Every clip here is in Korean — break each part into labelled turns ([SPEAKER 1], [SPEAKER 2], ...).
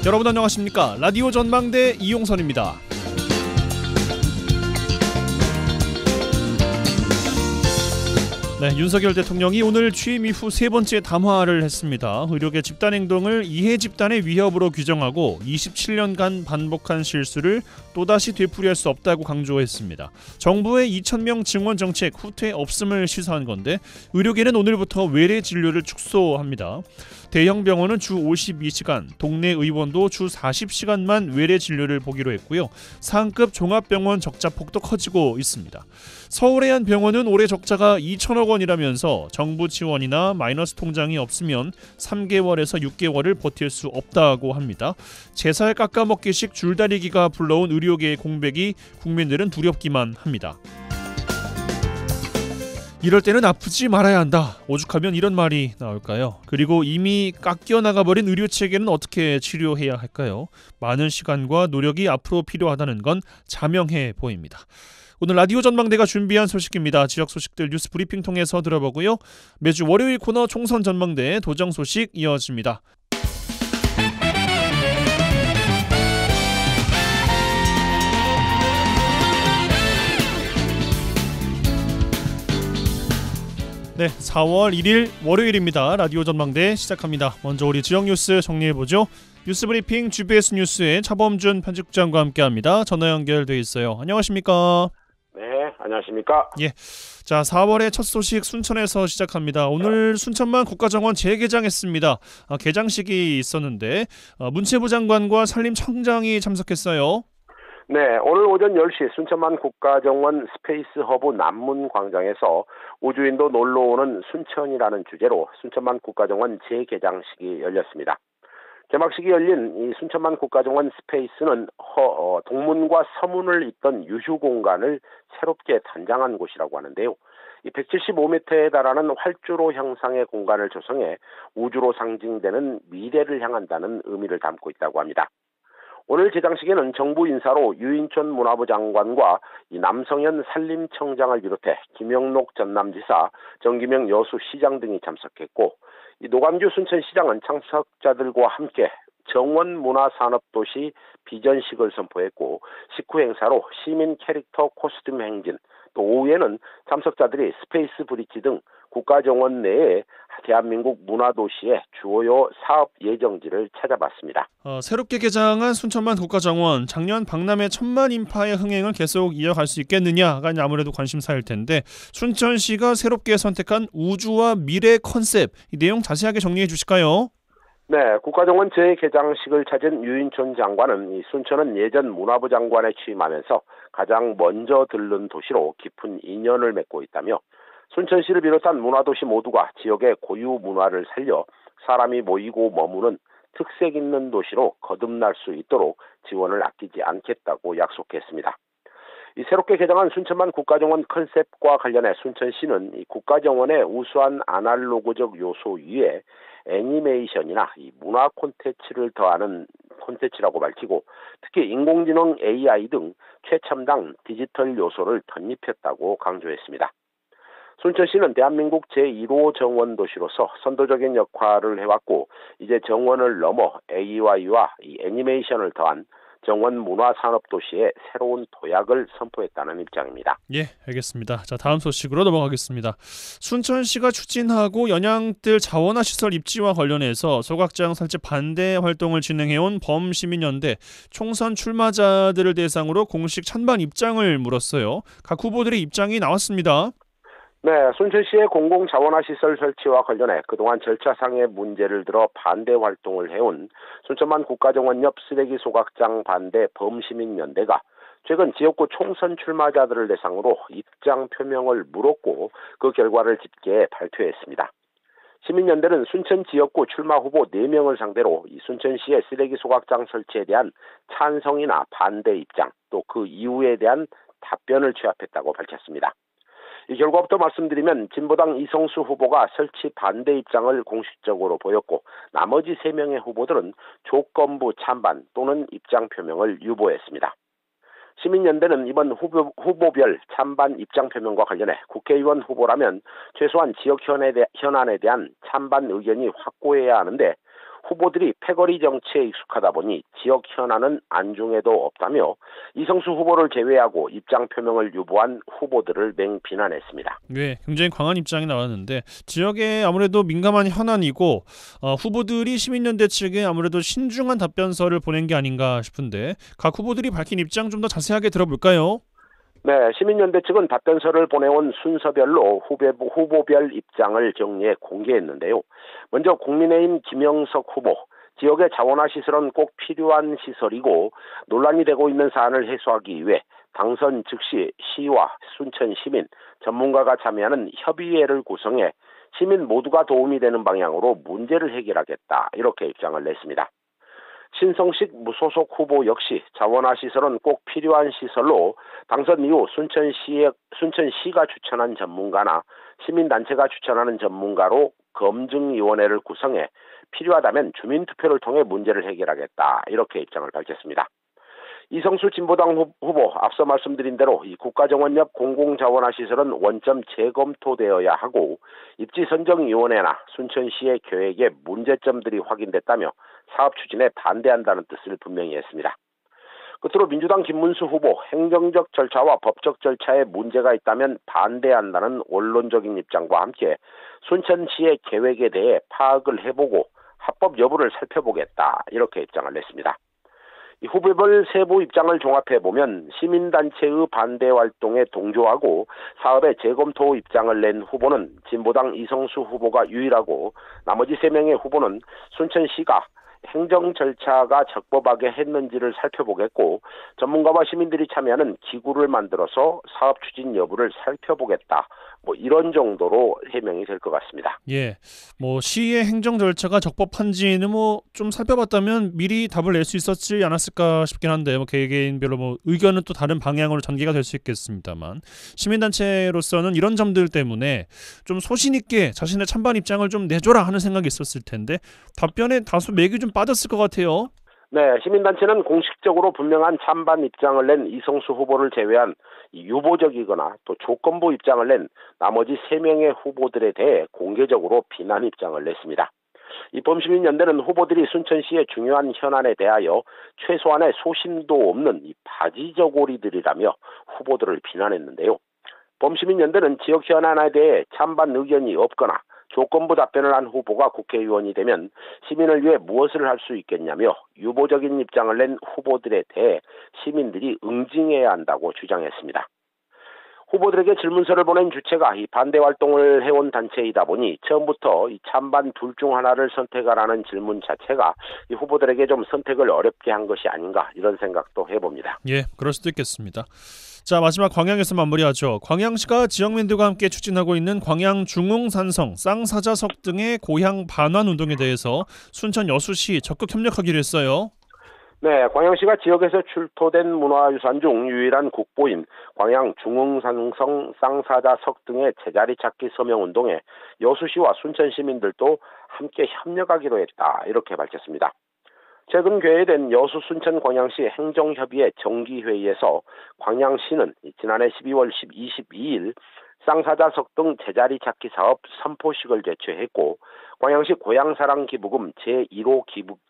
[SPEAKER 1] 여러분 안녕하십니까? 라디오 전망대 이용선입니다. 네, 윤석열 대통령이 오늘 취임 이후 세 번째 담화를 했습니다. 의료계 집단행동을 이해 집단의 위협으로 규정하고 27년간 반복한 실수를 또다시 되풀이할 수 없다고 강조했습니다. 정부의 2,000명 증원 정책 후퇴 없음을 시사한 건데 의료계는 오늘부터 외래 진료를 축소합니다. 대형 병원은 주 52시간, 동네 의원도 주 40시간만 외래 진료를 보기로 했고요. 상급 종합병원 적자 폭도 커지고 있습니다. 서울의 한 병원은 올해 적자가 2천억 원이라면서 정부 지원이나 마이너스 통장이 없으면 3개월에서 6개월을 버틸 수 없다고 합니다. 제살 깎아먹기식 줄다리기가 불러온 의료계의 공백이 국민들은 두렵기만 합니다. 이럴 때는 아프지 말아야 한다. 오죽하면 이런 말이 나올까요? 그리고 이미 깎여 나가버린 의료체계는 어떻게 치료해야 할까요? 많은 시간과 노력이 앞으로 필요하다는 건 자명해 보입니다. 오늘 라디오 전망대가 준비한 소식입니다. 지역 소식들 뉴스 브리핑 통해서 들어보고요. 매주 월요일 코너 총선 전망대 도정 소식 이어집니다. 네, 4월 1일 월요일입니다. 라디오 전망대 시작합니다. 먼저 우리 지역 뉴스 정리해보죠. 뉴스 브리핑 GBS 뉴스의 차범준 편집장과 함께합니다. 전화 연결돼 있어요. 안녕하십니까?
[SPEAKER 2] 네, 안녕하십니까?
[SPEAKER 1] 예, 자 4월의 첫 소식 순천에서 시작합니다. 오늘 순천만 국가정원 재개장했습니다. 개장식이 있었는데 문체부 장관과 산림청장이 참석했어요.
[SPEAKER 2] 네, 오늘 오전 10시 순천만 국가정원 스페이스 허브 남문광장에서 우주인도 놀러오는 순천이라는 주제로 순천만 국가정원 재개장식이 열렸습니다. 개막식이 열린 이 순천만 국가정원 스페이스는 동문과 서문을 잇던 유휴 공간을 새롭게 단장한 곳이라고 하는데요. 이 175m에 달하는 활주로 형상의 공간을 조성해 우주로 상징되는 미래를 향한다는 의미를 담고 있다고 합니다. 오늘 개장식에는 정부 인사로 유인촌 문화부 장관과 이 남성현 산림청장을 비롯해 김영록 전남지사, 정기명 여수시장 등이 참석했고, 이 노광규 순천시장은 참석자들과 함께 정원문화산업도시 비전식을 선포했고, 식후 행사로 시민 캐릭터 코스튬 행진, 또 오후에는 참석자들이 스페이스 브릿지 등 국가정원 내에 대한민국 문화도시의 주요 사업 예정지를 찾아봤습니다.
[SPEAKER 1] 새롭게 개장한 순천만 국가정원, 작년 박람회 1,000만 인파의 흥행을 계속 이어갈 수 있겠느냐가 아무래도 관심사일 텐데 순천시가 새롭게 선택한 우주와 미래 컨셉, 이 내용 자세하게 정리해 주실까요?
[SPEAKER 2] 네, 국가정원 재개장식을 찾은 유인촌 장관은 이 순천은 예전 문화부 장관에 취임하면서 가장 먼저 들른 도시로 깊은 인연을 맺고 있다며 순천시를 비롯한 문화도시 모두가 지역의 고유 문화를 살려 사람이 모이고 머무는 특색 있는 도시로 거듭날 수 있도록 지원을 아끼지 않겠다고 약속했습니다. 이 새롭게 개장한 순천만 국가정원 컨셉과 관련해 순천시는 이 국가정원의 우수한 아날로그적 요소 위에 애니메이션이나 이 문화 콘텐츠를 더하는 콘텐츠라고 밝히고 특히 인공지능 AI 등 최첨단 디지털 요소를 덧입혔다고 강조했습니다. 순천시는 대한민국 제1호 정원도시로서 선도적인 역할을 해왔고 이제 정원을 넘어 AI와 이 애니메이션을 더한 정원 문화산업도시의 새로운 도약을 선포했다는 입장입니다.
[SPEAKER 1] 예, 알겠습니다. 자, 다음 소식으로 넘어가겠습니다. 순천시가 추진하고 연양들 자원화 시설 입지와 관련해서 소각장 설치 반대 활동을 진행해온 범시민연대 총선 출마자들을 대상으로 공식 찬반 입장을 물었어요. 각 후보들의 입장이 나왔습니다.
[SPEAKER 2] 네, 순천시의 공공자원화시설 설치와 관련해 그동안 절차상의 문제를 들어 반대 활동을 해온 순천만 국가정원 옆 쓰레기 소각장 반대 범시민연대가 최근 지역구 총선 출마자들을 대상으로 입장 표명을 물었고 그 결과를 집계해 발표했습니다. 시민연대는 순천 지역구 출마 후보 4명을 상대로 이 순천시의 쓰레기 소각장 설치에 대한 찬성이나 반대 입장 또 그 이유에 대한 답변을 취합했다고 밝혔습니다. 이 결과부터 말씀드리면 진보당 이성수 후보가 설치 반대 입장을 공식적으로 보였고 나머지 3명의 후보들은 조건부 찬반 또는 입장 표명을 유보했습니다. 시민연대는 이번 후보별 찬반 입장 표명과 관련해 국회의원 후보라면 최소한 지역 현안에 대한 찬반 의견이 확고해야 하는데 후보들이 패거리 정치에 익숙하다 보니 지역 현안은 안중에도 없다며 이성수 후보를 제외하고 입장 표명을 유보한 후보들을 맹비난했습니다.
[SPEAKER 1] 네, 굉장히 강한 입장이 나왔는데 지역에 아무래도 민감한 현안이고 후보들이 시민연대 측에 아무래도 신중한 답변서를 보낸 게 아닌가 싶은데 각 후보들이 밝힌 입장 좀 더 자세하게 들어볼까요?
[SPEAKER 2] 네, 시민연대 측은 답변서를 보내온 순서별로 후보별 입장을 정리해 공개했는데요. 먼저 국민의힘 김영석 후보, 지역의 자원화 시설은 꼭 필요한 시설이고 논란이 되고 있는 사안을 해소하기 위해 당선 즉시 시와 순천 시민, 전문가가 참여하는 협의회를 구성해 시민 모두가 도움이 되는 방향으로 문제를 해결하겠다, 이렇게 입장을 냈습니다. 신성식 무소속 후보 역시 자원화 시설은 꼭 필요한 시설로 당선 이후 순천시가 추천한 전문가나 시민단체가 추천하는 전문가로 검증위원회를 구성해 필요하다면 주민투표를 통해 문제를 해결하겠다, 이렇게 입장을 밝혔습니다. 이성수 진보당 후보, 앞서 말씀드린 대로 이 국가정원 옆 공공자원화 시설은 원점 재검토되어야 하고 입지선정위원회나 순천시의 계획에 문제점들이 확인됐다며 사업 추진에 반대한다는 뜻을 분명히 했습니다. 끝으로 민주당 김문수 후보, 행정적 절차와 법적 절차에 문제가 있다면 반대한다는 원론적인 입장과 함께 순천시의 계획에 대해 파악을 해보고 합법 여부를 살펴보겠다, 이렇게 입장을 냈습니다. 이 후보별 세부 입장을 종합해보면 시민단체의 반대 활동에 동조하고 사업의 재검토 입장을 낸 후보는 진보당 이성수 후보가 유일하고 나머지 3명의 후보는 순천시가 행정 절차가 적법하게 했는지를 살펴보겠고 전문가와 시민들이 참여하는 기구를 만들어서 사업 추진 여부를 살펴보겠다. 이런 정도로 해명이 될 것 같습니다.
[SPEAKER 1] 예, 시의 행정 절차가 적법한지는 좀 살펴봤다면 미리 답을 낼 수 있었지 않았을까 싶긴 한데 개개인별로 의견은 또 다른 방향으로 전개가 될 수 있겠습니다만 시민단체로서는 이런 점들 때문에 좀 소신 있게 자신의 찬반 입장을 좀 내줘라 하는 생각이 있었을 텐데 답변에 다소 맥이 좀 빠졌을 것 같아요.
[SPEAKER 2] 네, 시민단체는 공식적으로 분명한 찬반 입장을 낸 이성수 후보를 제외한 유보적이거나 또 조건부 입장을 낸 나머지 3명의 후보들에 대해 공개적으로 비난 입장을 냈습니다. 이 범시민연대는 후보들이 순천시의 중요한 현안에 대하여 최소한의 소신도 없는 이 바지저고리들이라며 후보들을 비난했는데요. 범시민연대는 지역 현안에 대해 찬반 의견이 없거나 조건부 답변을 한 후보가 국회의원이 되면 시민을 위해 무엇을 할 수 있겠냐며 유보적인 입장을 낸 후보들에 대해 시민들이 응징해야 한다고 주장했습니다. 후보들에게 질문서를 보낸 주체가 이 반대 활동을 해온 단체이다 보니 처음부터 이 찬반 둘 중 하나를 선택하라는 질문 자체가 이 후보들에게 좀 선택을 어렵게 한 것이 아닌가, 이런 생각도 해봅니다.
[SPEAKER 1] 예, 그럴 수도 있겠습니다. 자, 마지막 광양에서 마무리하죠. 광양시가 지역민들과 함께 추진하고 있는 광양 중흥산성, 쌍사자석 등의 고향 반환 운동에 대해서 순천 여수시 적극 협력하기로 했어요.
[SPEAKER 2] 네, 광양시가 지역에서 출토된 문화유산 중 유일한 국보인 광양 중흥산성 쌍사자석 등의 제자리 찾기 서명운동에 여수시와 순천 시민들도 함께 협력하기로 했다, 이렇게 밝혔습니다. 최근 개회된 여수 순천 광양시 행정협의회 정기회의에서 광양시는 지난해 12월 22일 쌍사자석 등 제자리 찾기 사업 선포식을 개최했고 광양시 고향사랑 기부금 제1호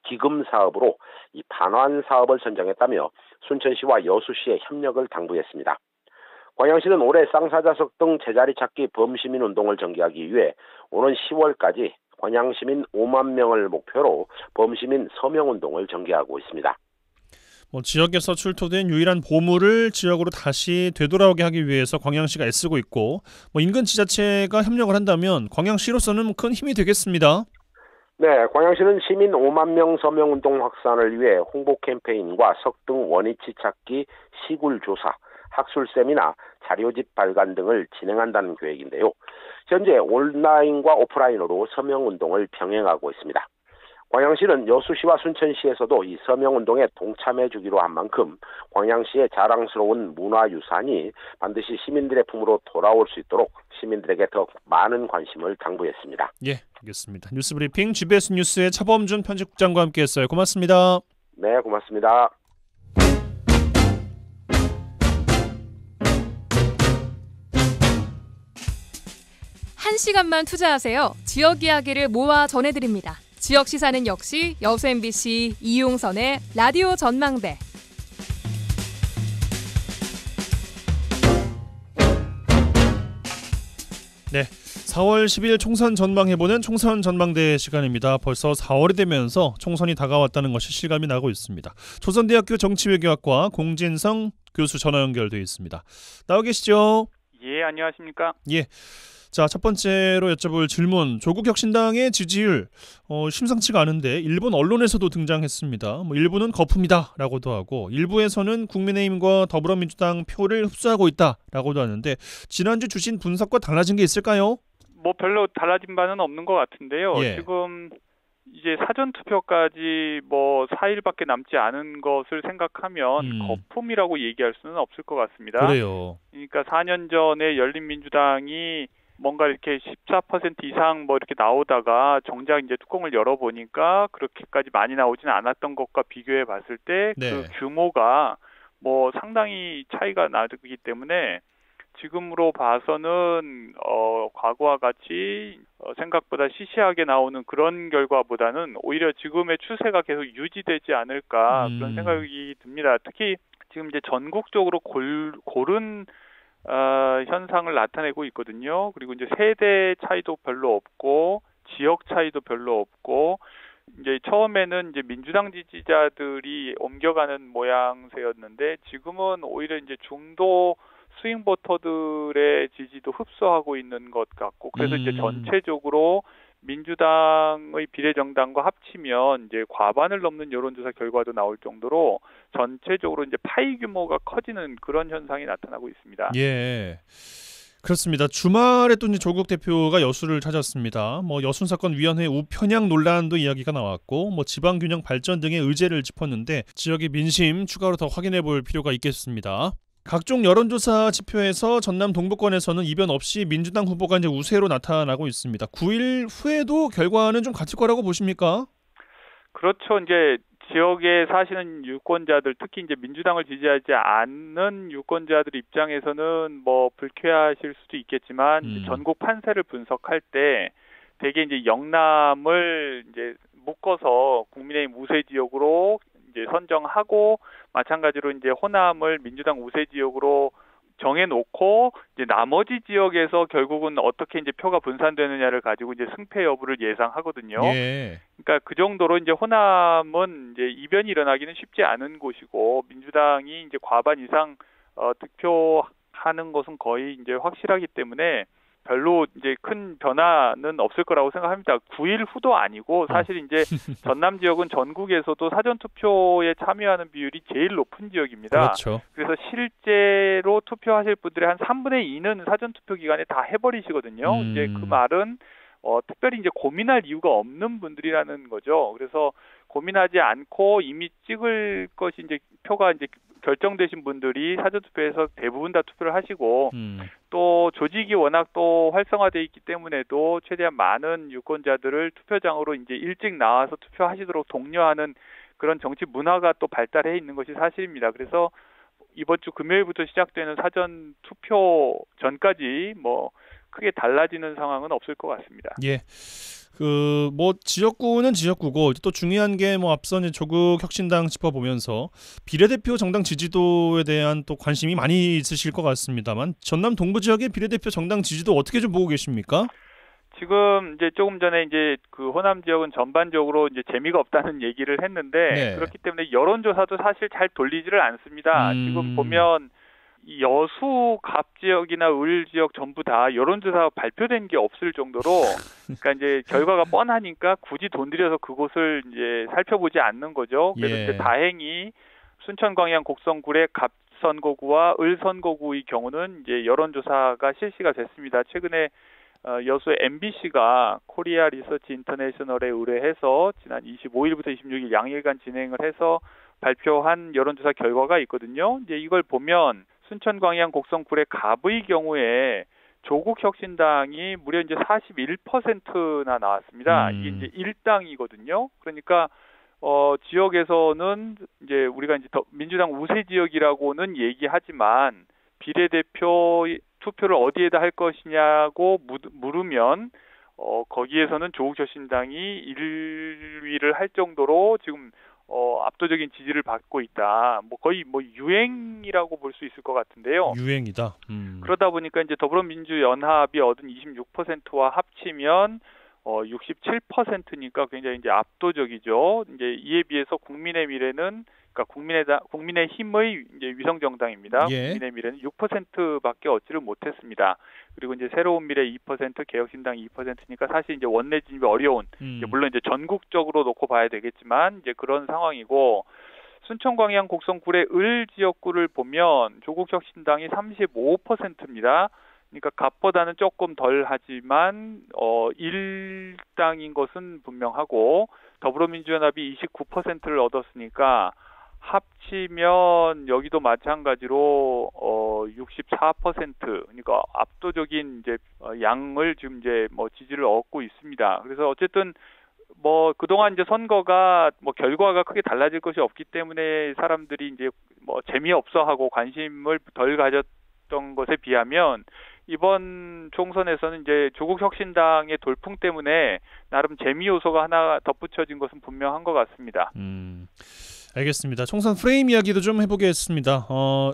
[SPEAKER 2] 기금 사업으로 이 반환 사업을 선정했다며 순천시와 여수시의 협력을 당부했습니다. 광양시는 올해 쌍사자석 등 제자리 찾기 범시민 운동을 전개하기 위해 오는 10월까지 광양시민 5만 명을 목표로 범시민 서명운동을 전개하고 있습니다.
[SPEAKER 1] 지역에서 출토된 유일한 보물을 지역으로 다시 되돌아오게 하기 위해서 광양시가 애쓰고 있고 인근 지자체가 협력을 한다면 광양시로서는 큰 힘이 되겠습니다.
[SPEAKER 2] 네, 광양시는 시민 5만 명 서명운동 확산을 위해 홍보 캠페인과 석등 원위치 찾기 시굴 조사, 학술 세미나, 자료집 발간 등을 진행한다는 계획인데요. 현재 온라인과 오프라인으로 서명운동을 병행하고 있습니다. 광양시는 여수시와 순천시에서도 이 서명운동에 동참해 주기로 한 만큼 광양시의 자랑스러운 문화유산이 반드시 시민들의 품으로 돌아올 수 있도록 시민들에게 더 많은 관심을 당부했습니다.
[SPEAKER 1] 예, 알겠습니다. 뉴스브리핑 GBS 뉴스의 차범준 편집국장과 함께했어요. 고맙습니다.
[SPEAKER 2] 네, 고맙습니다.
[SPEAKER 3] 1시간만 투자하세요. 지역 이야기를 모아 전해드립니다. 지역 시사는 역시 여수 MBC 이용선의 라디오 전망대.
[SPEAKER 1] 네, 4월 10일 총선 전망해보는 총선 전망대 시간입니다. 벌써 4월이 되면서 총선이 다가왔다는 것이 실감이 나고 있습니다. 조선대학교 정치외교학과 공진성 교수 전화 연결되어 있습니다. 나와 계시죠?
[SPEAKER 4] 예, 안녕하십니까?
[SPEAKER 1] 예. 자, 첫 번째로 여쭤볼 질문. 조국 혁신당의 지지율 심상치가 않은데 일본 언론에서도 등장했습니다. 일부는 거품이다라고도 하고 일부에서는 국민의힘과 더불어민주당 표를 흡수하고 있다라고도 하는데 지난주 주신 분석과 달라진 게 있을까요?
[SPEAKER 4] 뭐 별로 달라진 바는 없는 것 같은데요.
[SPEAKER 1] 예.
[SPEAKER 4] 지금 이제 사전 투표까지 뭐 4일밖에 남지 않은 것을 생각하면 거품이라고 얘기할 수는 없을 것 같습니다.
[SPEAKER 1] 그래요.
[SPEAKER 4] 그러니까 4년 전에 열린민주당이 뭔가 이렇게 14% 이상 뭐 이렇게 나오다가 정작 이제 뚜껑을 열어보니까 그렇게까지 많이 나오지는 않았던 것과 비교해 봤을 때 그
[SPEAKER 1] 네.
[SPEAKER 4] 규모가 뭐 상당히 차이가 나기 때문에 지금으로 봐서는 과거와 같이 생각보다 시시하게 나오는 그런 결과보다는 오히려 지금의 추세가 계속 유지되지 않을까 그런 생각이 듭니다. 특히 지금 이제 전국적으로 고른 현상을 나타내고 있거든요. 그리고 이제 세대 차이도 별로 없고 지역 차이도 별로 없고 이제 처음에는 이제 민주당 지지자들이 옮겨가는 모양새였는데 지금은 오히려 이제 중도 스윙 보터들의 지지도 흡수하고 있는 것 같고 그래서 이제 전체적으로 민주당의 비례정당과 합치면 이제 과반을 넘는 여론조사 결과도 나올 정도로 전체적으로 이제 파이 규모가 커지는 그런 현상이 나타나고 있습니다.
[SPEAKER 1] 예. 그렇습니다. 주말에 또 이제 조국 대표가 여수를 찾았습니다. 여순사건위원회 우편향 논란도 이야기가 나왔고 지방균형 발전 등의 의제를 짚었는데 지역의 민심 추가로 더 확인해 볼 필요가 있겠습니다. 각종 여론조사 지표에서 전남 동부권에서는 이변 없이 민주당 후보가 이제 우세로 나타나고 있습니다. 9일 후에도 결과는 좀 같을 거라고 보십니까?
[SPEAKER 4] 그렇죠. 이제 지역에 사시는 유권자들, 특히 이제 민주당을 지지하지 않는 유권자들 입장에서는 뭐 불쾌하실 수도 있겠지만 전국 판세를 분석할 때 대개 이제 영남을 이제 묶어서 국민의힘 우세 지역으로 이제 선정하고 마찬가지로 이제 호남을 민주당 우세 지역으로 정해놓고 이제 나머지 지역에서 결국은 어떻게 이제 표가 분산되느냐를 가지고 이제 승패 여부를 예상하거든요.
[SPEAKER 1] 예.
[SPEAKER 4] 그러니까 그 정도로 이제 호남은 이제 이변이 일어나기는 쉽지 않은 곳이고 민주당이 이제 과반 이상 득표하는 것은 거의 이제 확실하기 때문에 별로 이제 큰 변화는 없을 거라고 생각합니다. 9일 후도 아니고 사실 이제 전남 지역은 전국에서도 사전 투표에 참여하는 비율이 제일 높은 지역입니다.
[SPEAKER 1] 그렇죠.
[SPEAKER 4] 그래서 실제로 투표하실 분들의 한 3분의 2는 사전 투표 기간에 다 해버리시거든요. 이제 그 말은 특별히 이제 고민할 이유가 없는 분들이라는 거죠. 그래서 고민하지 않고 이미 찍을 것이 이제 표가 이제 결정되신 분들이 사전투표에서 대부분 다 투표를 하시고 또 조직이 워낙 또 활성화되어 있기 때문에도 최대한 많은 유권자들을 투표장으로 이제 일찍 나와서 투표하시도록 독려하는 그런 정치 문화가 또 발달해 있는 것이 사실입니다. 그래서 이번 주 금요일부터 시작되는 사전 투표 전까지 뭐 크게 달라지는 상황은 없을 것 같습니다.
[SPEAKER 1] 예. 지역구는 지역구고 또 중요한 게 앞서 이제 조국 혁신당 짚어보면서 비례대표 정당 지지도에 대한 또 관심이 많이 있으실 것 같습니다만 전남 동부 지역의 비례대표 정당 지지도 어떻게 좀 보고 계십니까?
[SPEAKER 4] 지금 이제 조금 전에 이제 그 호남 지역은 전반적으로 이제 재미가 없다는 얘기를 했는데
[SPEAKER 1] 네.
[SPEAKER 4] 그렇기 때문에 여론조사도 사실 잘 돌리지를 않습니다. 지금 보면 이 여수 갑 지역이나 을 지역 전부 다 여론조사 발표된 게 없을 정도로 그러니까 이제 결과가 뻔하니까 굳이 돈 들여서 그곳을 이제 살펴보지 않는 거죠. 그래서 이제 다행히 순천 광양 곡성굴의 갑 선거구와 을 선거구의 경우는 이제 여론조사가 실시가 됐습니다. 최근에 여수의 MBC가 코리아 리서치 인터내셔널에 의뢰해서 지난 25일부터 26일 양일간 진행을 해서 발표한 여론조사 결과가 있거든요. 이제 이걸 보면 순천 광양 곡성굴의 갑의 경우에 조국 혁신당이 무려 이제 41%나 나왔습니다. 이게 이제 1당이거든요. 그러니까 지역에서는 이제 우리가 이제 민주당 우세 지역이라고는 얘기하지만 비례대표 투표를 어디에다 할 것이냐고 물으면 거기에서는 조국혁신당이 1위를 할 정도로 지금 압도적인 지지를 받고 있다. 거의 유행이라고 볼 수 있을 것 같은데요.
[SPEAKER 1] 유행이다.
[SPEAKER 4] 그러다 보니까 이제 더불어민주연합이 얻은 26%와 합치면 67%니까 굉장히 이제 압도적이죠. 이제 이에 비해서 국민의 미래는 그러니까 국민의힘의 이제 위성 정당입니다.
[SPEAKER 1] 예.
[SPEAKER 4] 국민의 미래는 6%밖에 얻지를 못했습니다. 그리고 이제 새로운 미래 2%, 개혁신당 2%니까 사실 이제 원내 진입이 어려운 이제 물론 이제 전국적으로 놓고 봐야 되겠지만 이제 그런 상황이고 순천 광양 곡성 구례 을 지역구를 보면 조국혁신당이 35%입니다. 그러니까 갑보다는 조금 덜 하지만 1당인 것은 분명하고 더불어민주연합이 29%를 얻었으니까 합치면 여기도 마찬가지로 64% 그러니까 압도적인 이제 양을 지금 이제 지지를 얻고 있습니다. 그래서 어쨌든 그동안 이제 선거가 결과가 크게 달라질 것이 없기 때문에 사람들이 이제 재미없어하고 관심을 덜 가졌던 것에 비하면 이번 총선에서는 이제 조국혁신당의 돌풍 때문에 나름 재미 요소가 하나 덧붙여진 것은 분명한 것 같습니다.
[SPEAKER 1] 알겠습니다. 총선 프레임 이야기도 좀 해보겠습니다.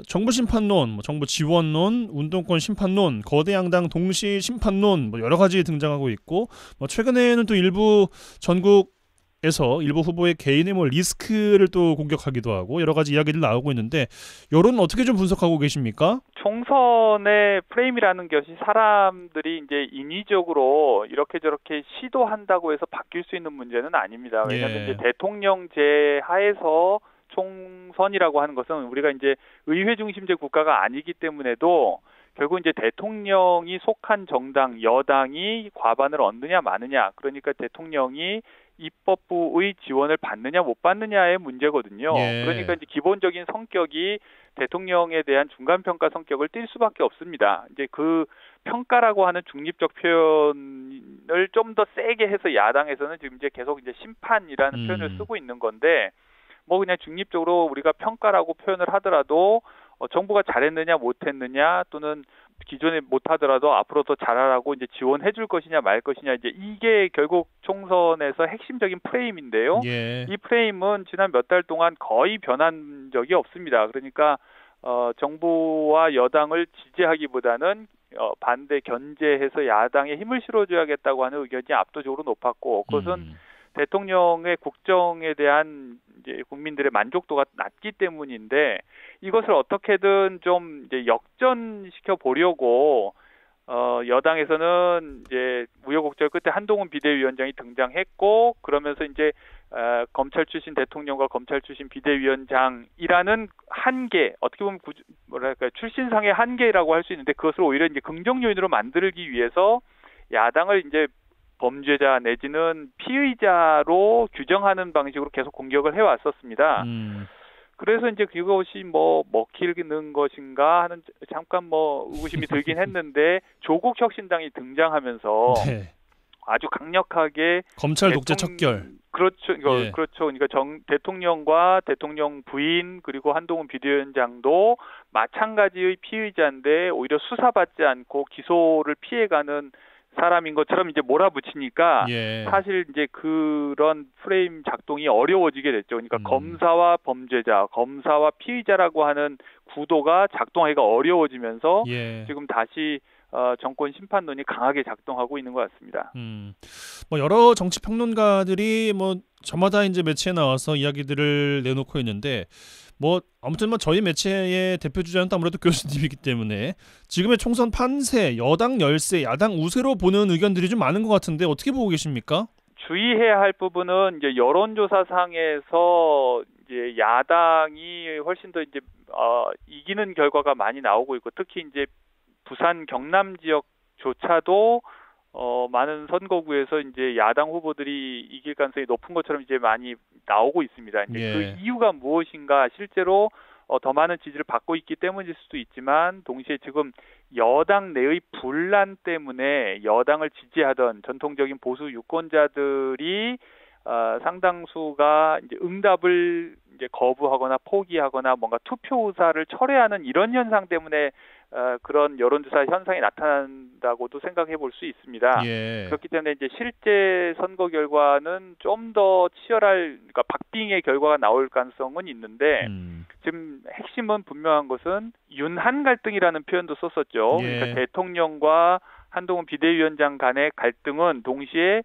[SPEAKER 1] 정부 심판론, 정부 지원론, 운동권 심판론, 거대 양당 동시 심판론 여러 가지 등장하고 있고 최근에는 또 일부 전국에서 일부 후보의 개인의 리스크를 또 공격하기도 하고 여러 가지 이야기들 나오고 있는데 여론 어떻게 좀 분석하고 계십니까?
[SPEAKER 4] 총선의 프레임이라는 것이 사람들이 이제 인위적으로 이렇게 저렇게 시도한다고 해서 바뀔 수 있는 문제는 아닙니다. 왜냐하면 이제 대통령제 하에서 총선이라고 하는 것은 우리가 이제 의회 중심제 국가가 아니기 때문에도 결국 이제 대통령이 속한 정당, 여당이 과반을 얻느냐 마느냐, 그러니까 대통령이 입법부의 지원을 받느냐 못 받느냐의 문제거든요.
[SPEAKER 1] 예.
[SPEAKER 4] 그러니까 이제 기본적인 성격이 대통령에 대한 중간평가 성격을 띌 수밖에 없습니다. 이제 그 평가라고 하는 중립적 표현을 좀 더 세게 해서 야당에서는 지금 이제 계속 이제 심판이라는 표현을 쓰고 있는 건데 그냥 중립적으로 우리가 평가라고 표현을 하더라도 정부가 잘했느냐 못했느냐 또는 기존에 못하더라도 앞으로 더 잘하라고 이제 지원해 줄 것이냐 말 것이냐 이제 이게 결국 총선에서 핵심적인 프레임인데요.
[SPEAKER 1] 예.
[SPEAKER 4] 이 프레임은 지난 몇 달 동안 거의 변한 적이 없습니다. 그러니까 정부와 여당을 지지하기보다는 반대 견제해서 야당에 힘을 실어줘야겠다고 하는 의견이 압도적으로 높았고 그것은 대통령의 국정에 대한 이제 국민들의 만족도가 낮기 때문인데 이것을 어떻게든 좀 이제 역전시켜 보려고 여당에서는 이제 우여곡절 끝에 한동훈 비대위원장이 등장했고 그러면서 이제 검찰 출신 대통령과 검찰 출신 비대위원장이라는 한계 어떻게 보면 출신상의 한계라고 할 수 있는데 그것을 오히려 이제 긍정 요인으로 만들기 위해서 야당을 이제 범죄자 내지는 피의자로 규정하는 방식으로 계속 공격을 해왔었습니다. 그래서 이제 그것이 먹히는 것인가 하는 잠깐 의구심이 들긴 했는데 조국 혁신당이 등장하면서
[SPEAKER 1] 네.
[SPEAKER 4] 아주 강력하게
[SPEAKER 1] 검찰 독재 척결.
[SPEAKER 4] 그렇죠.
[SPEAKER 1] 예.
[SPEAKER 4] 그렇죠. 그러니까 대통령과 대통령 부인 그리고 한동훈 비대위원장도 마찬가지의 피의자인데 오히려 수사받지 않고 기소를 피해가는 사람인 것처럼 이제 몰아붙이니까
[SPEAKER 1] 예.
[SPEAKER 4] 사실 이제 그런 프레임 작동이 어려워지게 됐죠. 그러니까 검사와 범죄자, 검사와 피의자라고 하는 구도가 작동하기가 어려워지면서
[SPEAKER 1] 예.
[SPEAKER 4] 지금 다시 정권 심판론이 강하게 작동하고 있는 것 같습니다.
[SPEAKER 1] 여러 정치 평론가들이 저마다 이제 매체에 나와서 이야기들을 내놓고 있는데 아무튼 저희 매체의 대표 주자는 또 아무래도 교수님이기 때문에 지금의 총선 판세, 여당 열세, 야당 우세로 보는 의견들이 좀 많은 것 같은데 어떻게 보고 계십니까?
[SPEAKER 4] 주의해야 할 부분은 이제 여론조사상에서 이제 야당이 훨씬 더 이제 이기는 결과가 많이 나오고 있고 특히 이제 부산 경남 지역조차도 많은 선거구에서 이제 야당 후보들이 이길 가능성이 높은 것처럼 이제 많이 나오고 있습니다. 이제
[SPEAKER 1] 예.
[SPEAKER 4] 그 이유가 무엇인가 실제로 더 많은 지지를 받고 있기 때문일 수도 있지만 동시에 지금 여당 내의 분란 때문에 여당을 지지하던 전통적인 보수 유권자들이 상당수가 이제 응답을 이제 거부하거나 포기하거나 뭔가 투표 의사를 철회하는 이런 현상 때문에 그런 여론조사 현상이 나타난다고도 생각해 볼 수 있습니다.
[SPEAKER 1] 예.
[SPEAKER 4] 그렇기 때문에 이제 실제 선거 결과는 좀 더 치열할, 그러니까 박빙의 결과가 나올 가능성은 있는데 지금 핵심은 분명한 것은 윤한 갈등이라는 표현도 썼었죠.
[SPEAKER 1] 예.
[SPEAKER 4] 그러니까 대통령과 한동훈 비대위원장 간의 갈등은 동시에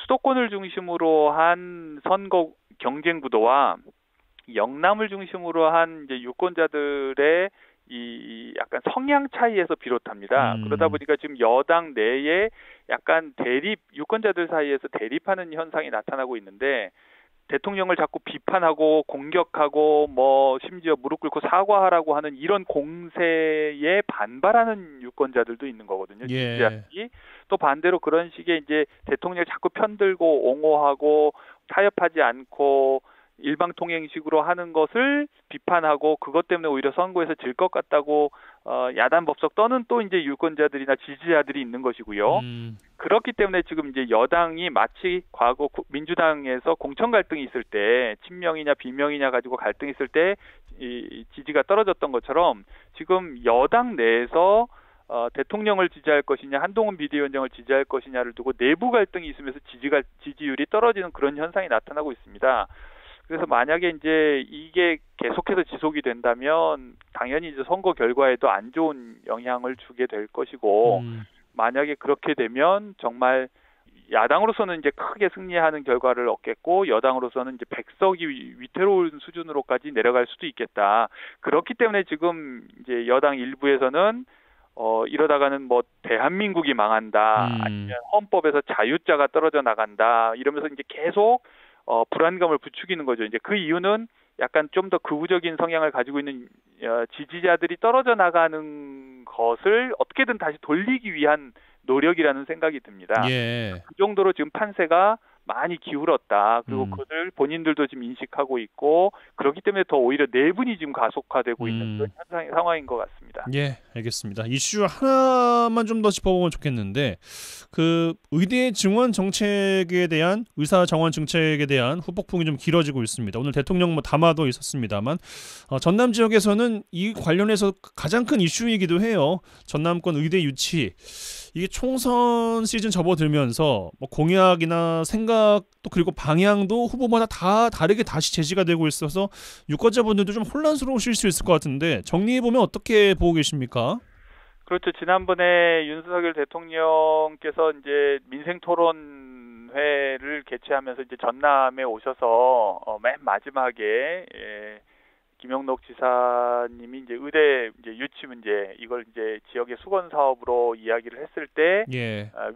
[SPEAKER 4] 수도권을 중심으로 한 선거 경쟁 구도와 영남을 중심으로 한 이제 유권자들의 이 약간 성향 차이에서 비롯합니다. 그러다 보니까 지금 여당 내에 약간 유권자들 사이에서 대립하는 현상이 나타나고 있는데, 대통령을 자꾸 비판하고 공격하고 뭐 심지어 무릎 꿇고 사과하라고 하는 이런 공세에 반발하는 유권자들도 있는 거거든요.
[SPEAKER 1] 예.
[SPEAKER 4] 또 반대로 그런 식의 이제 대통령을 자꾸 편들고 옹호하고 타협하지 않고 일방통행식으로 하는 것을 비판하고 그것 때문에 오히려 선거에서 질 것 같다고 야단 법석 떠는 또 이제 유권자들이나 지지자들이 있는 것이고요. 그렇기 때문에 지금 이제 여당이 마치 과거 민주당에서 공천 갈등이 있을 때 친명이냐 비명이냐 가지고 갈등이 있을 때 이 지지가 떨어졌던 것처럼 지금 여당 내에서 대통령을 지지할 것이냐 한동훈 비대위원장을 지지할 것이냐를 두고 내부 갈등이 있으면서 지지율이 떨어지는 그런 현상이 나타나고 있습니다. 그래서 만약에 이제 이게 계속해서 지속이 된다면 당연히 이제 선거 결과에도 안 좋은 영향을 주게 될 것이고, 만약에 그렇게 되면 정말 야당으로서는 이제 크게 승리하는 결과를 얻겠고 여당으로서는 이제 백석이 위태로운 수준으로까지 내려갈 수도 있겠다. 그렇기 때문에 지금 이제 여당 일부에서는 이러다가는 뭐 대한민국이 망한다, 아니면 헌법에서 자유자가 떨어져 나간다 이러면서 이제 계속 불안감을 부추기는 거죠. 이제 그 이유는 약간 좀 더 극우적인 성향을 가지고 있는 지지자들이 떨어져 나가는 것을 어떻게든 다시 돌리기 위한 노력이라는 생각이 듭니다.
[SPEAKER 1] 예.
[SPEAKER 4] 그 정도로 지금 판세가 많이 기울었다. 그리고 그들 본인들도 지금 인식하고 있고 그렇기 때문에 더 오히려 내분이 지금 가속화되고 있는 그런 상황인 것 같습니다.
[SPEAKER 1] 예, 알겠습니다. 이슈 하나만 좀 더 짚어보면 좋겠는데, 그 의대 증원 정책에 대한 의사 정원 정책에 대한 후폭풍이 좀 길어지고 있습니다. 오늘 대통령 뭐 담화도 있었습니다만 전남 지역에서는 이 관련해서 가장 큰 이슈이기도 해요. 전남권 의대 유치. 이게 총선 시즌 접어들면서 뭐 공약이나 생각 또 그리고 방향도 후보마다 다 다르게 다시 제시가 되고 있어서 유권자분들도 좀 혼란스러우실 수 있을 것 같은데 정리해보면 어떻게 보고 계십니까?
[SPEAKER 4] 그렇죠. 지난번에 윤석열 대통령께서 이제 민생토론회를 개최하면서 이제 전남에 오셔서 맨 마지막에 김영록 지사님이 이제 의대 이제 유치 문제 이걸 이제 지역의 수건 사업으로 이야기를 했을 때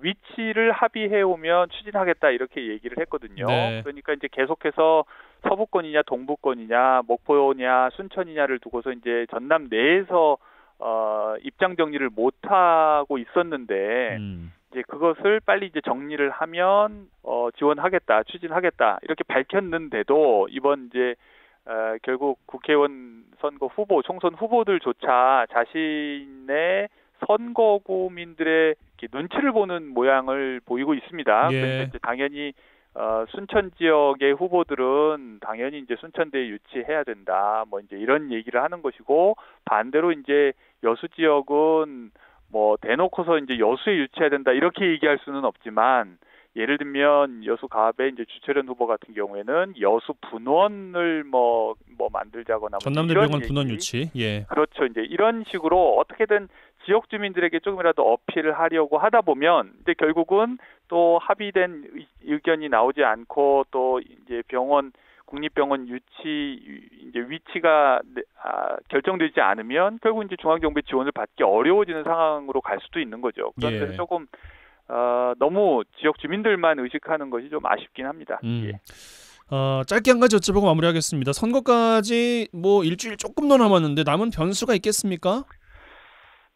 [SPEAKER 4] 위치를 합의해 오면 추진하겠다 이렇게 얘기를 했거든요.
[SPEAKER 1] 네.
[SPEAKER 4] 그러니까 이제 계속해서 서부권이냐 동부권이냐 목포냐 순천이냐를 두고서 이제 전남 내에서 입장 정리를 못 하고 있었는데 이제 그것을 빨리 이제 정리를 하면 지원하겠다, 추진하겠다 이렇게 밝혔는데도 이번 이제 결국 국회의원 선거 후보, 총선 후보들조차 자신의 선거구민들의 눈치를 보는 모양을 보이고 있습니다.
[SPEAKER 1] 예.
[SPEAKER 4] 그래서 이제 당연히 순천 지역의 후보들은 당연히 이제 순천대에 유치해야 된다. 뭐 이제 이런 얘기를 하는 것이고 반대로 이제 여수 지역은 뭐 대놓고서 이제 여수에 유치해야 된다 이렇게 얘기할 수는 없지만. 예를 들면 여수 갑의 이제 주철현 후보 같은 경우에는 여수 분원을 뭐 만들자거나
[SPEAKER 1] 전남대병원 분원 유치. 예.
[SPEAKER 4] 그렇죠. 이제 이런 식으로 어떻게든 지역 주민들에게 조금이라도 어필을 하려고 하다 보면 이제 결국은 또 합의된 의견이 나오지 않고 또 이제 국립병원 유치 이제 위치가 결정되지 않으면 결국 이제 중앙정부의 지원을 받기 어려워지는 상황으로 갈 수도 있는 거죠. 그런 데서 조금 너무 지역 주민들만 의식하는 것이 좀 아쉽긴 합니다. 예.
[SPEAKER 1] 짧게 한 가지 여쭤보고 마무리하겠습니다. 선거까지 뭐 일주일 조금 더 남았는데 남은 변수가 있겠습니까?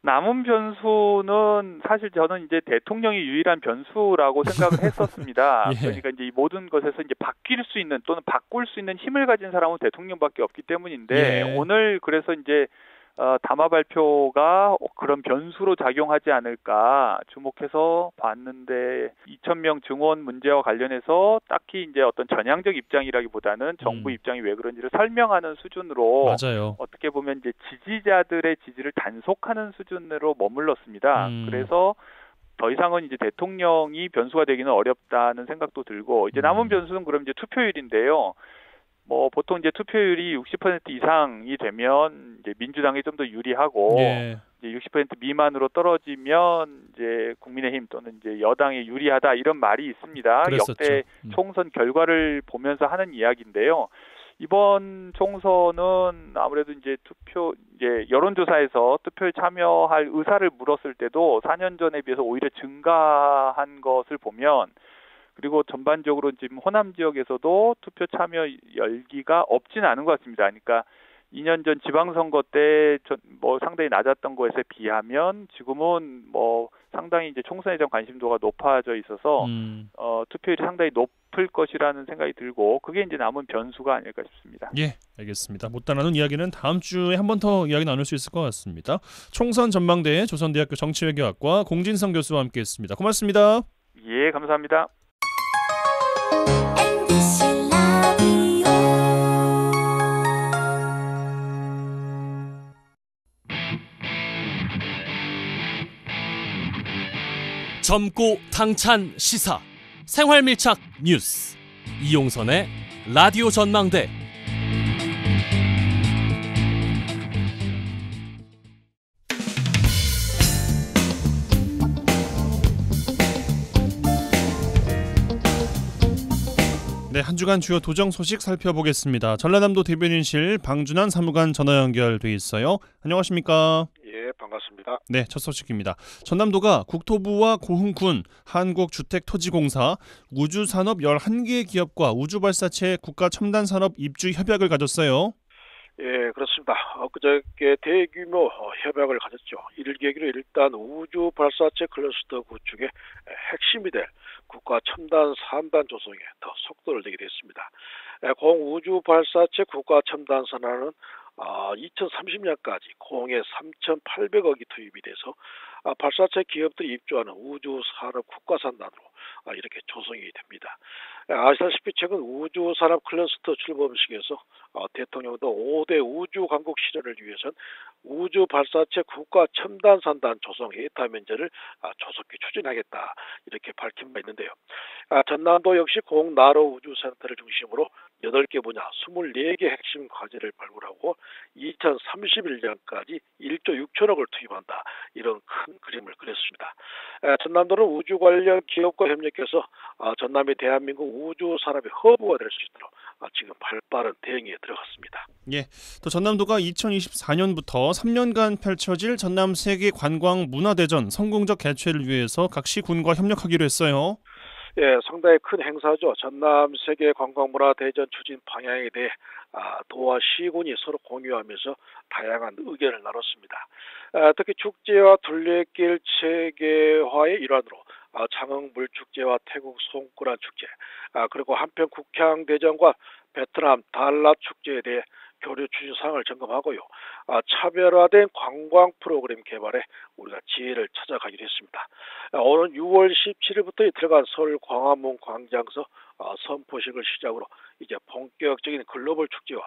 [SPEAKER 4] 남은 변수는 사실 저는 이제 대통령이 유일한 변수라고 생각을 했었습니다.
[SPEAKER 1] 예.
[SPEAKER 4] 그러니까 이제 이 모든 것에서 이제 바뀔 수 있는 또는 바꿀 수 있는 힘을 가진 사람은 대통령밖에 없기 때문인데
[SPEAKER 1] 예.
[SPEAKER 4] 오늘 그래서 이제 담화 발표가 그런 변수로 작용하지 않을까 주목해서 봤는데 2,000명 증원 문제와 관련해서 딱히 이제 어떤 전향적 입장이라기보다는 정부 입장이 왜 그런지를 설명하는 수준으로
[SPEAKER 1] 맞아요.
[SPEAKER 4] 어떻게 보면 이제 지지자들의 지지를 단속하는 수준으로 머물렀습니다. 그래서 더 이상은 이제 대통령이 변수가 되기는 어렵다는 생각도 들고 이제 남은 변수는 그럼 이제 투표율인데요. 뭐 보통 이제 투표율이 60% 이상이 되면 이제 민주당이 좀 더 유리하고
[SPEAKER 1] 예.
[SPEAKER 4] 이제 60% 미만으로 떨어지면 이제 국민의힘 또는 이제 여당이 유리하다 이런 말이 있습니다.
[SPEAKER 1] 그랬었죠.
[SPEAKER 4] 역대 총선 결과를 보면서 하는 이야기인데요. 이번 총선은 아무래도 이제 여론조사에서 투표에 참여할 의사를 물었을 때도 4년 전에 비해서 오히려 증가한 것을 보면 그리고 전반적으로 지금 호남 지역에서도 투표 참여 열기가 없지는 않은 것 같습니다. 그러니까 2년 전 지방선거 때 뭐 상당히 낮았던 것에 비하면 지금은 뭐 상당히 이제 총선에 대한 관심도가 높아져 있어서 투표율이 상당히 높을 것이라는 생각이 들고 그게 이제 남은 변수가 아닐까 싶습니다.
[SPEAKER 1] 예, 알겠습니다. 못다 나눈 이야기는 다음 주에 한 번 더 이야기 나눌 수 있을 것 같습니다. 총선 전망대 조선대학교 정치외교학과 공진성 교수와 함께했습니다. 고맙습니다.
[SPEAKER 4] 예, 감사합니다.
[SPEAKER 5] 젊고 당찬 시사 생활밀착 뉴스 이용선의 라디오 전망대.
[SPEAKER 1] 네, 한 주간 주요 도정 소식 살펴보겠습니다. 전라남도 대변인실 방준환 사무관 전화 연결돼 있어요. 안녕하십니까?
[SPEAKER 6] 예, 반갑습니다.
[SPEAKER 1] 네, 첫 소식입니다. 전남도가 국토부와 고흥군, 한국주택토지공사, 우주산업 11개 기업과 우주발사체 국가첨단산업 입주 협약을 가졌어요.
[SPEAKER 6] 예, 그렇습니다. 그저께 대규모 협약을 가졌죠. 이를 계기로 일단 우주발사체 클러스터 구축의 핵심이 될 국가첨단 산단 조성에 더 속도를 내게 됐습니다. 공우주발사체 국가첨단산업은 2030년까지 공에 3,800억이 투입이 돼서 발사체 기업들이 입주하는 우주산업 국가산단으로 이렇게 조성이 됩니다. 아시다시피 최근 우주산업 클러스터 출범식에서 대통령도 5대 우주강국 실현을 위해선 우주발사체 국가첨단산단 조성 예타 면제를 조속히 추진하겠다 이렇게 밝힌 바 있는데요. 전남도 역시 공나로 우주센터를 중심으로 8개 분야 24개 핵심 과제를 발굴하고 2031년까지 1조 6천억을 투입한다. 이런 큰 그림을 그렸습니다. 전남도는 우주 관련 기업과 협력해서 전남이 대한민국 우주 산업의 허브가 될 수 있도록 지금 발빠른 대응에 들어갔습니다.
[SPEAKER 1] 예, 또 전남도가 2024년부터 3년간 펼쳐질 전남 세계 관광 문화대전 성공적 개최를 위해서 각 시군과 협력하기로 했어요.
[SPEAKER 6] 예, 상당히 큰 행사죠. 전남 세계 관광문화대전 추진 방향에 대해 도와 시군이 서로 공유하면서 다양한 의견을 나눴습니다. 특히 축제와 둘레길 체계화의 일환으로 장흥 물축제와 태국 송꾸란 축제, 그리고 한편 국향대전과 베트남 달랏 축제에 대해 교류 추진 사항을 점검하고요. 차별화된 관광 프로그램 개발에 우리가 지혜를 찾아가기로 했습니다. 오는 6월 17일부터 들어간 서울 광화문 광장에서 선포식을 시작으로 이제 본격적인 글로벌 축제와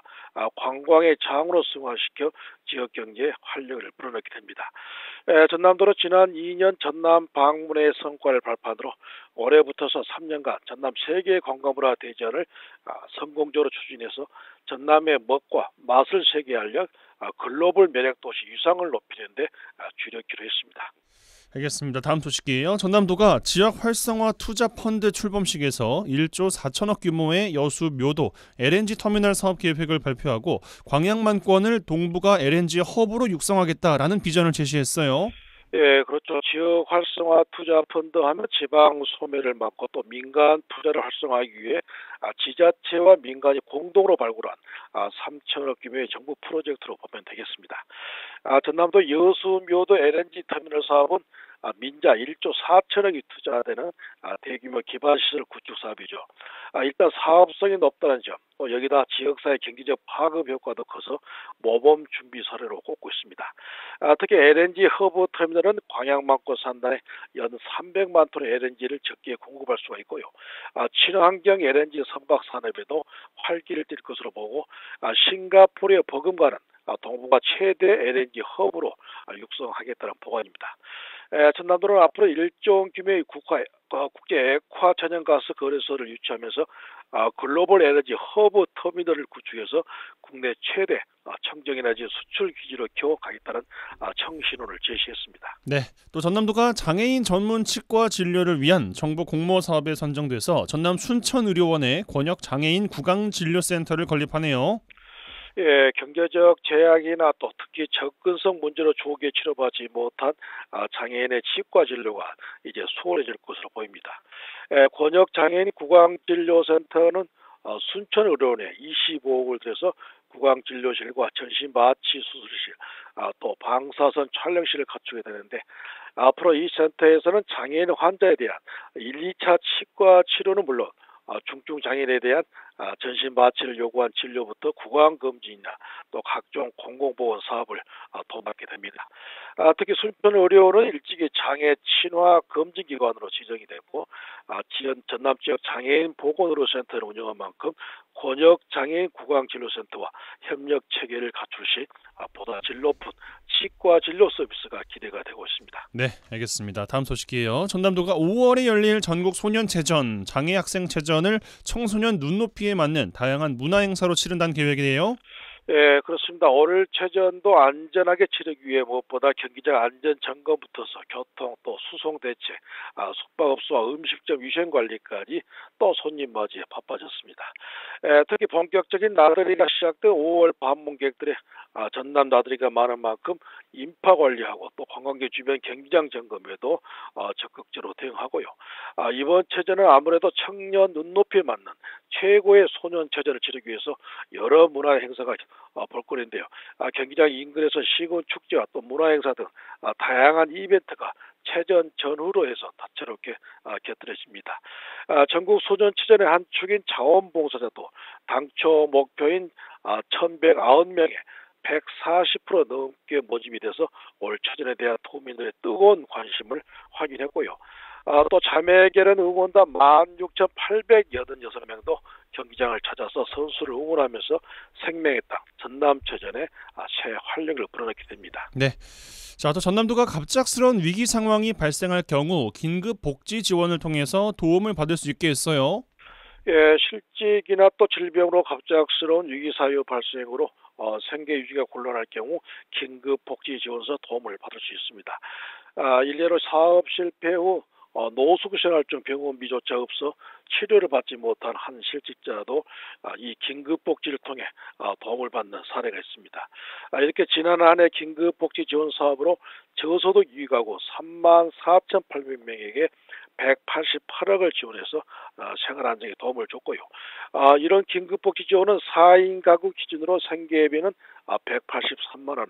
[SPEAKER 6] 관광의 장으로 승화시켜 지역 경제에 활력을 불어넣게 됩니다. 전남도는 지난 2년 전남 방문의 성과를 발판으로 올해부터서 3년간 전남 세계 관광문화 대전을 성공적으로 추진해서 전남의 먹과 맛을 세계화하려 글로벌 매력도시 위상을 높이는 데 주력기로 했습니다.
[SPEAKER 1] 알겠습니다. 다음 소식이에요. 전남도가 지역 활성화 투자 펀드 출범식에서 1조 4천억 규모의 여수 묘도 LNG 터미널 사업 계획을 발표하고 광양만권을 동북아 LNG 허브로 육성하겠다라는 비전을 제시했어요.
[SPEAKER 6] 예, 그렇죠. 지역 활성화 투자 펀드 하면 지방 소멸을 막고 또 민간 투자를 활성화하기 위해 지자체와 민간이 공동으로 발굴한 3천억 규모의 정부 프로젝트로 보면 되겠습니다. 전남도 여수 묘도 LNG 터미널 사업은 민자 1조 4천억이 투자되는 대규모 기반시설 구축 사업이죠. 일단 사업성이 높다는 점, 또 여기다 지역사회 경제적 파급 효과도 커서 모범 준비 사례로 꼽고 있습니다. 특히 LNG 허브 터미널은 광양만고 산단에 연 300만 톤의 LNG를 적기에 공급할 수가 있고요. 친환경 LNG 선박 산업에도 활기를 띨 것으로 보고 싱가포르의 버금가는 동북아 최대 LNG 허브로 육성하겠다는 보관입니다. 전남도는 앞으로 일정 규모의 국제 액화 천연가스 거래소를 유치하면서 글로벌 에너지 허브 터미널을 구축해서 국내 최대 청정에너지 수출 기지로 키워가겠다는 청신호를 제시했습니다.
[SPEAKER 1] 네, 또 전남도가 장애인 전문 치과 진료를 위한 정부 공모 사업에 선정돼서 전남 순천의료원에 권역 장애인 구강진료센터를 건립하네요.
[SPEAKER 6] 예, 경제적 제약이나 또 특히 접근성 문제로 조기에 치료받지 못한 장애인의 치과 진료가 이제 수월해질 것으로 보입니다. 권역 장애인 구강진료센터는 순천의료원에 25억을 들여서 구강진료실과 전신마취 수술실, 또 방사선 촬영실을 갖추게 되는데 앞으로 이 센터에서는 장애인 환자에 대한 1, 2차 치과 치료는 물론 중증 장애인에 대한 전신 마취를 요구한 진료부터 구강검진이나 또 각종 공공보건 사업을 도맡게 됩니다. 특히 순천의료원은 일찍이 장애 친화 검진기관으로 지정이 되고 전남 지역 장애인 보건의료센터를 운영한 만큼 권역 장애인 구강진료센터와 협력 체계를 갖출 시 보다 질 높은 치과 진료 서비스가 기대가 되고 있습니다.
[SPEAKER 1] 네, 알겠습니다. 다음 소식이에요. 전남도가 5월에 열릴 전국 소년체전, 장애학생체전을 청소년 눈높이에 맞는 다양한 문화행사로 치른다는 계획이에요.
[SPEAKER 6] 예, 그렇습니다. 오늘 체전도 안전하게 치르기 위해 무엇보다 경기장 안전 점검부터서 교통 또 수송 대책, 숙박업소와 음식점 위생 관리까지 또 손님 맞이에 바빠졌습니다. 특히 본격적인 나들이가 시작된 5월 방문객들의 전남 나들이가 많은 만큼 인파 관리하고 또 관광객 주변 경기장 점검에도 적극적으로 대응하고요. 이번 체전은 아무래도 청년 눈높이에 맞는 최고의 소년 체전을 치르기 위해서 여러 문화 행사가 볼거리인데요. 경기장 인근에서 시군 축제와 또 문화 행사 등 다양한 이벤트가 체전 전후로 해서 다채롭게 곁들여집니다. 전국 소년체전의 한 축인 자원봉사자도 당초 목표인 1,190명에 140% 넘게 모집이 돼서 올 체전에 대한 도민들의 뜨거운 관심을 확인했고요. 또 자매계는 응원단 16,886명도 경기장을 찾아서 선수를 응원하면서 생명의 땅 전남체전에 새 활력을 불어넣게 됩니다.
[SPEAKER 1] 네. 자, 또 전남도가 갑작스러운 위기 상황이 발생할 경우 긴급 복지 지원을 통해서 도움을 받을 수 있게 했어요.
[SPEAKER 6] 예, 실직이나 또 질병으로 갑작스러운 위기 사유 발생으로 생계 유지가 곤란할 경우 긴급 복지 지원서 도움을 받을 수 있습니다. 일례로 사업 실패 후 노숙생활중 병원비조차 없어 치료를 받지 못한 한 실직자도 이 긴급복지를 통해 도움을 받는 사례가 있습니다. 이렇게 지난 한 해 긴급복지 지원 사업으로 저소득 유가구 34,800명에게 188억을 지원해서 생활 안정에 도움을 줬고요. 이런 긴급복지 지원은 4인 가구 기준으로 생계비는 183만 원을,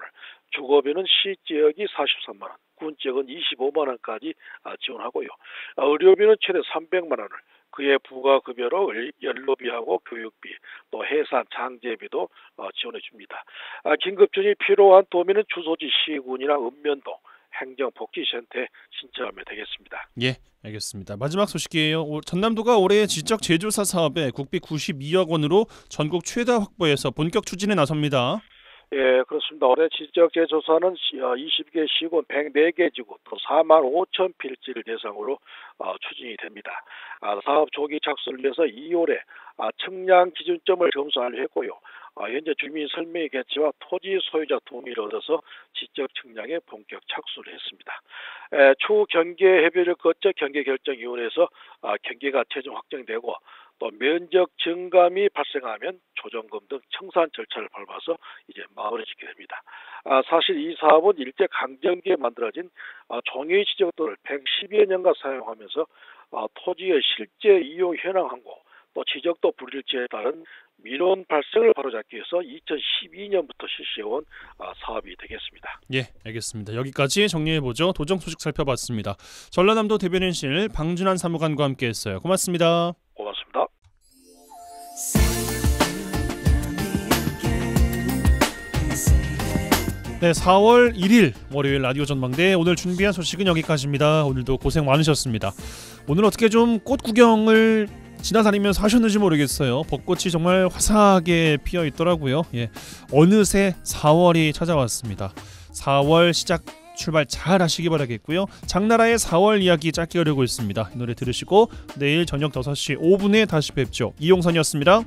[SPEAKER 6] 주거비는 시지역이 43만 원, 군지역은 25만 원까지 지원하고요. 의료비는 최대 300만 원을, 그에 부가급여로 연로비하고 교육비, 또 해산 장제비도 지원해 줍니다. 긴급지원이 필요한 도민은 주소지 시군이나 읍면동 행정복지센터에 신청하면 되겠습니다.
[SPEAKER 1] 예, 알겠습니다. 마지막 소식이에요. 전남도가 올해 지적 제조사 사업에 국비 92억 원으로 전국 최다 확보해서 본격 추진에 나섭니다.
[SPEAKER 6] 예, 그렇습니다. 올해 지적제조사는 20개 시군 104개 지구 또 4만 5천 필지를 대상으로 추진이 됩니다. 사업 조기 착수를 위해서 2월에 청량 기준점을 점수 완료했고요. 현재 주민 설명회 개최와 토지 소유자 동의를 얻어서 지적 청량에 본격 착수를 했습니다. 추후 경계 협의를 거쳐 경계결정위원회에서 경계가 최종 확정되고 또 면적 증감이 발생하면 조정금 등 청산 절차를 밟아서 이제 마무리 짓게 됩니다. 사실 이 사업은 일제 강점기에 만들어진 종이 지적도를 110여 년간 사용하면서 토지의 실제 이용 현황하고 또 지적도 불일치에 따른 민원 발생을 바로잡기 위해서 2012년부터 실시해온 사업이 되겠습니다.
[SPEAKER 1] 예, 알겠습니다. 여기까지 정리해보죠. 도정 소식 살펴봤습니다. 전라남도 대변인실 방준환 사무관과 함께했어요. 고맙습니다.
[SPEAKER 6] 고맙습니다.
[SPEAKER 1] 네, 4월 1일 월요일 라디오 전망대 오늘 준비한 소식은 여기까지입니다. 오늘도 고생 많으셨습니다. 오늘 어떻게 좀 꽃 구경을 지나다니면서 하셨는지 모르겠어요. 벚꽃이 정말 화사하게 피어 있더라고요. 예, 어느새 4월이 찾아왔습니다. 4월 시작 출발 잘 하시기 바라겠고요. 장나라의 4월 이야기 짧게 하려고 있습니다. 이 노래 들으시고 내일 저녁 5시 5분에 다시 뵙죠. 이용선이었습니다.